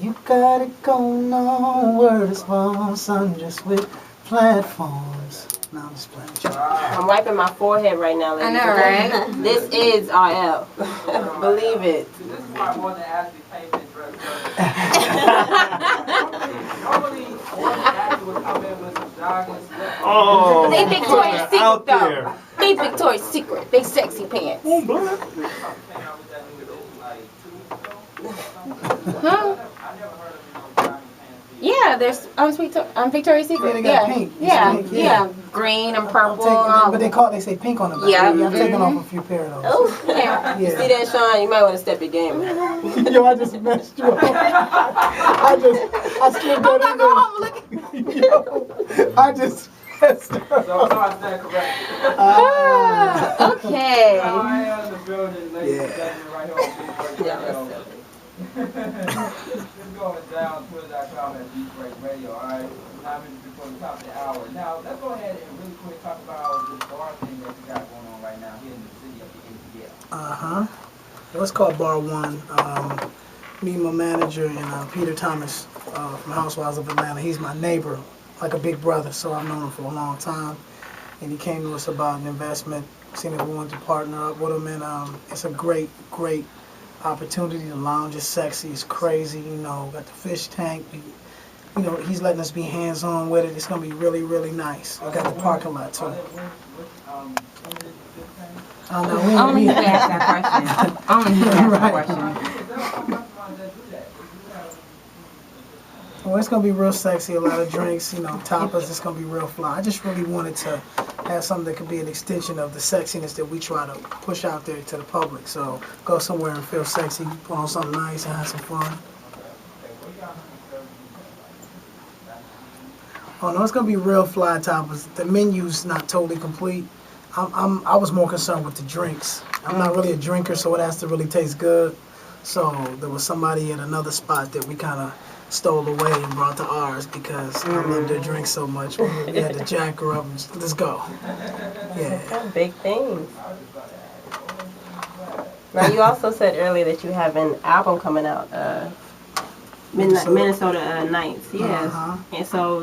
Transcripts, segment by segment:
You got it going on, word is born, sundress with platforms. Now I'm just playing with you. I'm wiping my forehead right now, ladies. I know, right? This is R.L. Believe it. This is why more than actually payment dress. Normally, one actor would come in with some jogging slippers. Oh, They Victoria's Secret out though. there. They Victoria's Secret. They sexy pants. Oh, black. Came out with that new look like 2 weeks ago. Huh? I never heard of jogging pants. Yeah, there's Victoria's Secret. Yeah, they got pink. It's Yeah, pink, yeah, yeah. green and I'm purple. taking, but they say pink on the back. Yeah. I've taken off a few pair of those. Oh, Yeah. you see that, Sean? You might want to step your game up. Yo, I just messed you up. I slipped that in there. Yo, I just messed her So up. I stand corrected. Okay. I am in the building, ladies and gentlemen, right here on Beat Yeah, Radio. let's It's going down, twitter.com at Beat Radio, alright? 9 minutes before the top of the hour. Now, let's go ahead and really quick talk about this bar thing that you got going on right now here in the city of the ATL. Uh-huh. It's called Bar One. Me and my manager and Peter Thomas from Housewives of Atlanta. He's my neighbor, like a big brother, so I've known him for a long time. And he came to us about an investment, seeing if we wanted to partner up with him. And it's a great, great opportunity. The lounge is sexy, it's crazy, you know, got the fish tank. You know, he's letting us be hands-on with it. It's going to be really, really nice. We got the parking lot, too. I don't know. Only he can ask that question. Only he can ask that Right. question. Well, it's going to be real sexy, a lot of drinks, you know, tapas. It's going to be real fly. I just really wanted to have something that could be an extension of the sexiness that we try to push out there to the public. So go somewhere and feel sexy, put on something nice and have some fun. Oh no, it's gonna be real fly tapas. The menu's not totally complete. I was more concerned with the drinks. I'm not really a drinker, so it has to really taste good. So there was somebody at another spot that we kind of stole away and brought to ours because I love their drinks so much. We had to jack her up and just, let's go. Yeah. Big things. Now, you also said earlier that you have an album coming out, Minnesota Nights. Yes. Uh-huh. And so,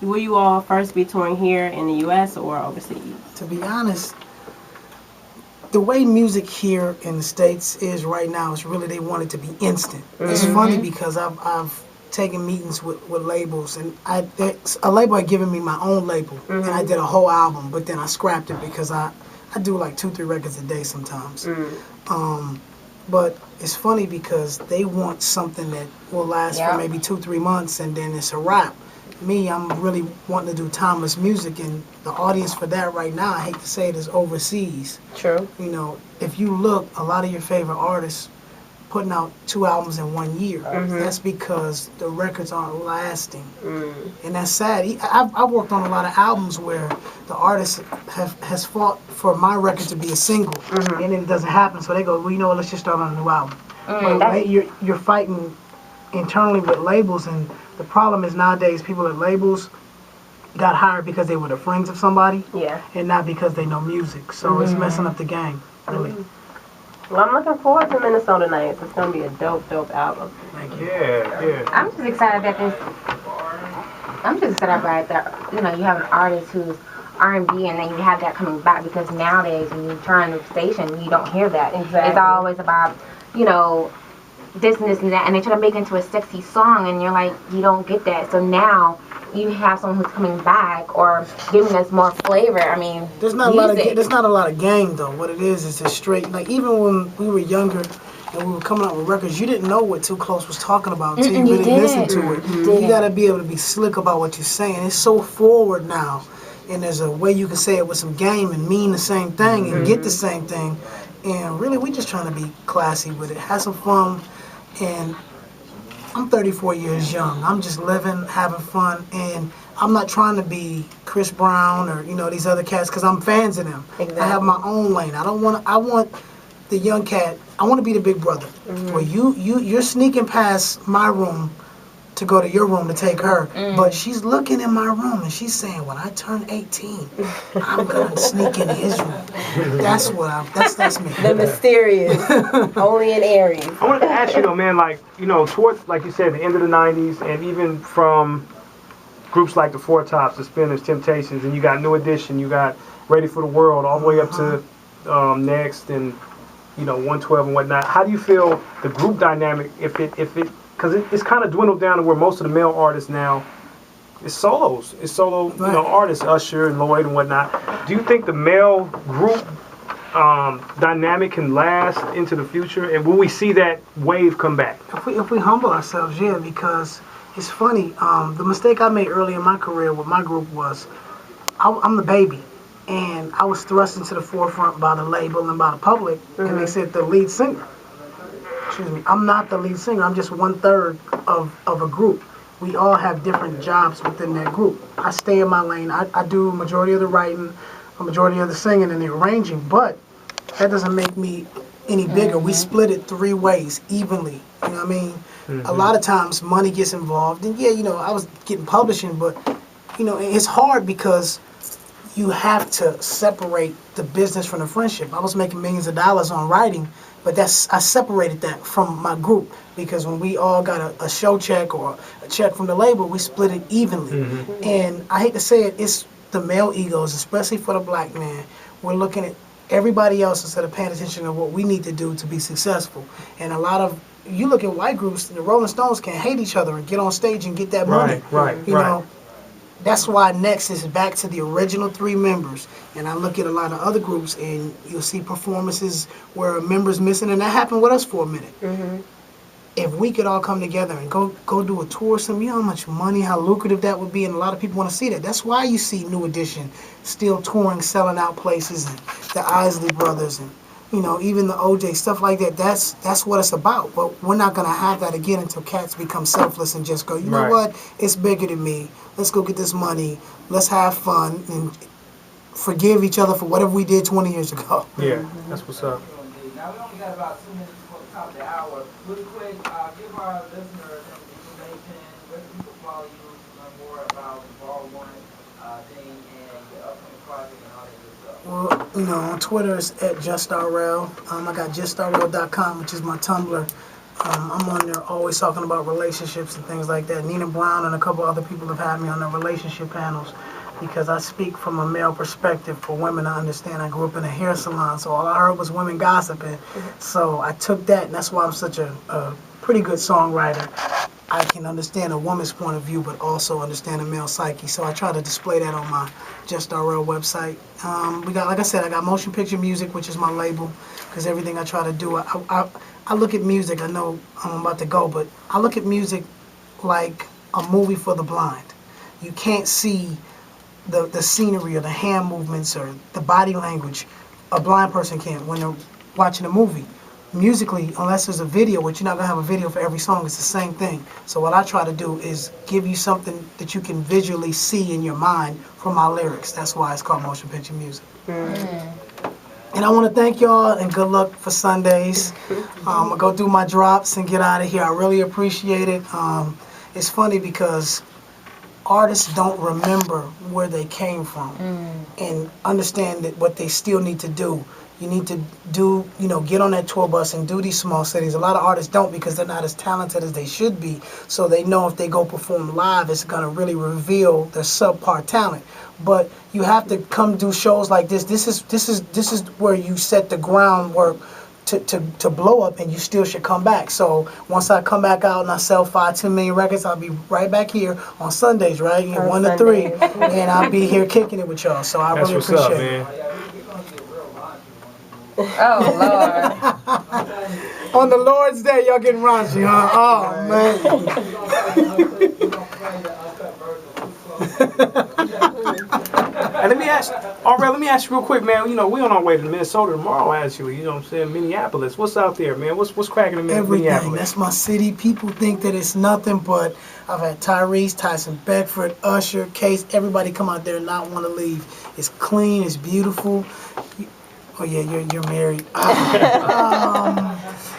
will you all first be touring here in the U.S. or overseas? To be honest, the way music here in the States is right now is really they want it to be instant. It's funny because I've taken meetings with labels, and a label had given me my own label, and I did a whole album, but then I scrapped it because I do like 2-3 records a day sometimes. But it's funny because they want something that will last for maybe 2-3 months, and then it's a wrap. Me, I'm really wanting to do timeless music, and the audience for that right now, I hate to say it, is overseas. True. You know, if you look, a lot of your favorite artists putting out 2 albums in 1 year. That's because the records aren't lasting. And that's sad. I've worked on a lot of albums where the artist has fought for my record to be a single, and then it doesn't happen, so they go, well, you know what, let's just start on a new album. But you're fighting internally with labels, and the problem is nowadays people at labels got hired because they were the friends of somebody, and not because they know music. So it's messing up the game, really. Well, I'm looking forward to Minnesota Nights. It's going to be a dope, dope album. Thank you. Yeah. I'm just excited that you know, you have an artist who's R&B, and then you have that coming back, because nowadays when you turn the station, you don't hear that. Exactly. It's always about, you know, this and this and that, and they try to make it into a sexy song, and you're like, you don't get that. So now you have someone who's coming back or giving us more flavor. I mean, There's not a lot of game though. What it is just straight. Like even when we were younger and we were coming out with records, you didn't know what Too Close was talking about until you really listened to it. You gotta be able to be slick about what you're saying. It's so forward now, and there's a way you can say it with some game and mean the same thing and get the same thing. And really, we just trying to be classy with it, have some fun. And I'm 34 years young. I'm just living, having fun, and I'm not trying to be Chris Brown or, you know, these other cats, because I'm fans of them. Exactly. I have my own lane. I want the young cat. I want to be the big brother. Where you're sneaking past my room to go to your room to take her, but she's looking in my room and she's saying, when I turn 18, I'm gonna sneak into his room. That's me. The mysterious, only in Aries. I wanted to ask you though, man, like, towards, like you said, the end of the 90s, and even from groups like the Four Tops, the Spinners, Temptations, and you got New Edition, you got Ready for the World, all the way up to Next and 112 and whatnot. How do you feel the group dynamic, if it, because it's kind of dwindled down to where most of the male artists now is solos, artists, Usher and Lloyd and whatnot. Do you think the male group dynamic can last into the future, and will we see that wave come back? If we humble ourselves, yeah, because it's funny. The mistake I made early in my career with my group was I'm the baby, and I was thrust into the forefront by the label and by the public, and they said the lead singer. Excuse me. I'm not the lead singer. I'm just 1/3 of a group. We all have different jobs within that group. I stay in my lane. I do a majority of the writing, a majority of the singing and the arranging, but that doesn't make me any bigger. We split it 3 ways evenly. You know what I mean? A lot of times money gets involved, and yeah, I was getting publishing, but it's hard because you have to separate the business from the friendship. I was making millions of dollars on writing, but I separated that from my group, because when we all got a show check or a check from the label, we split it evenly. And I hate to say it, it's the male egos, especially for the black man. We're looking at everybody else instead of paying attention to what we need to do to be successful. And you look at white groups, the Rolling Stones can hate each other and get on stage and get that money. Right. That's why Next is back to the original 3 members. And I look at a lot of other groups, and you'll see performances where a member's missing, and that happened with us for a minute. If we could all come together and go do a tour or something, you know how much money, how lucrative that would be, and a lot of people want to see that. That's why you see New Edition still touring, selling out places, and the Isley Brothers, and even the OJ, stuff like that. That's what it's about. But we're not gonna have that again until cats become selfless and just go, you know what? It's bigger than me. Let's go get this money. Let's have fun and forgive each other for whatever we did 20 years ago. Yeah, that's what's up. Now we only got about 2 minutes before the top of the hour. Really quick, give our listeners some information, where people follow you, learn more about the Ball One thing and your upcoming project and all that good stuff. Well, on Twitter it's at JustRL. I got JustRL.com, which is my Tumblr. I'm on there always talking about relationships and things like that. Nina Brown and a couple other people have had me on their relationship panels because I speak from a male perspective for women to understand. I grew up in a hair salon, so all I heard was women gossiping. So I took that, and that's why I'm such a pretty good songwriter. I can understand a woman's point of view, but also understand a male psyche. So I try to display that on my Just R.L. website. We got, like I said, I got Motion Picture Music, which is my label, because everything I try to do, I look at music. I know I'm about to go, but I look at music like a movie for the blind. You can't see the scenery or the hand movements or the body language. A blind person can't when they're watching a movie. Musically, unless there's a video, which you're not going to have a video for every song, it's the same thing. So what I try to do is give you something that you can visually see in your mind from my lyrics. That's why it's called Motion Picture Music. And I want to thank y'all, and good luck for Sundays. I'm going to go do my drops and get out of here. I really appreciate it. It's funny because artists don't remember where they came from and understand that what they still need to do. You need to do, get on that tour bus and do these small cities. A lot of artists don't because they're not as talented as they should be. So they know if they go perform live, it's going to really reveal their subpar talent. But you have to come do shows like this. This is where you set the groundwork to blow up, and you still should come back. So once I come back out and I sell 5-10 million records, I'll be right back here on Sundays, right? 1 to 3, and I'll be here kicking it with y'all. So I really appreciate it. Oh, Lord. On the Lord's Day, y'all getting raunchy, huh? Oh, And let me ask you real quick, man. We on our way to Minnesota tomorrow, actually. You know what I'm saying? Minneapolis. What's out there, man? What's cracking in Everything. Minneapolis? That's my city. People think that it's nothing, but I've had Tyrese, Tyson Beckford, Usher, Case, everybody come out there and not want to leave. It's clean. It's beautiful. Oh yeah, you're married.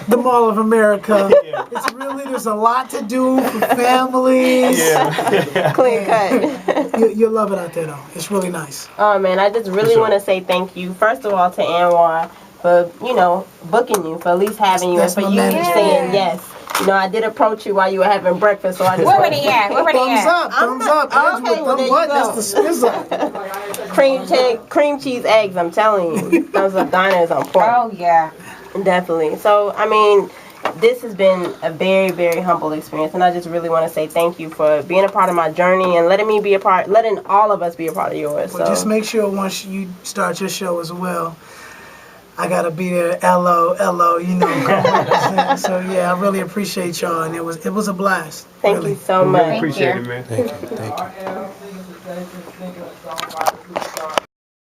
the Mall of America. Yeah. It's really, there's a lot to do for families. Yeah. Clean cut. You'll love it out there, though. It's really nice. Oh man, I just really sure. want to say thank you, first of all, to Anwar for, booking you, for at least having you, and That's for my you manager. saying yes. I did approach you while you were having breakfast, so I just Where were they at? Where were they Thumbs at? up, thumbs up. okay, Edgewood, well, there thumb you what? go. That's the spizzle. cream cheese eggs, I'm telling you. Thumbs up diner is on point. Oh yeah. Definitely. So, I mean, this has been a very, very humble experience, and I just really want to say thank you for being a part of my journey and letting all of us be a part of yours. Well, just make sure once you start your show as well, I gotta be there. LO, go. So yeah, I really appreciate y'all, and it was a blast. Thank really. you so We much. really appreciate you. it, man. Thank you. Thank you. RL